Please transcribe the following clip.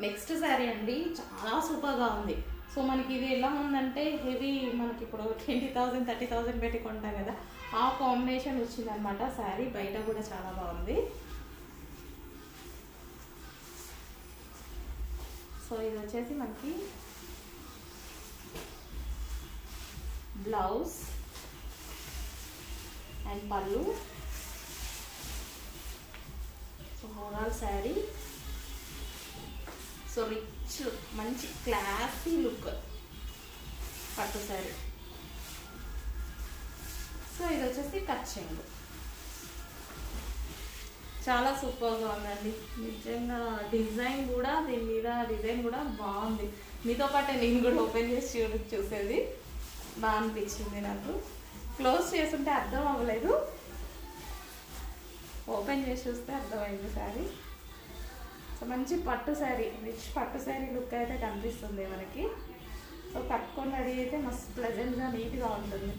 Next sari అండి, చాలా సూపర్గా ఉంది. సో మనకి ఇది ఎలా ఉందంటే హెవీ, మనకి ఇప్పుడు 20,000 30,000 పెట్టి కొంటాం కదా, ఆ కాంబినేషన్ వచ్చిందనమాట శారీ. బయట కూడా చాలా బాగుంది. సో ఇది వచ్చేసి మనకి బ్లౌజ్ అండ్ పళ్ళు. So overall sari so rich, మంచి క్లాసీ లుక్ పట్టు శారీ. సో ఇది వచ్చేసి కట్ చెంగు. చాలా సూపర్గా ఉందండి నిజంగా. డిజైన్ కూడా, దీని మీద డిజైన్ కూడా బాగుంది. మీతో పాటే నేను కూడా ఓపెన్ చేసి చూసేది బాగా అనిపించింది నాకు. క్లోజ్ చేస్తుంటే అర్థం అవ్వలేదు, ఓపెన్ చేసి చూస్తే అర్థమైంది శారీ. సో మంచి పట్టు శారీ, రిచ్ పట్టు శారీ లుక్ అయితే కనిపిస్తుంది మనకి. సో కట్టుకొని రెడీ అయితే మస్తు ప్లెజెంట్గా నీట్గా ఉంటుంది.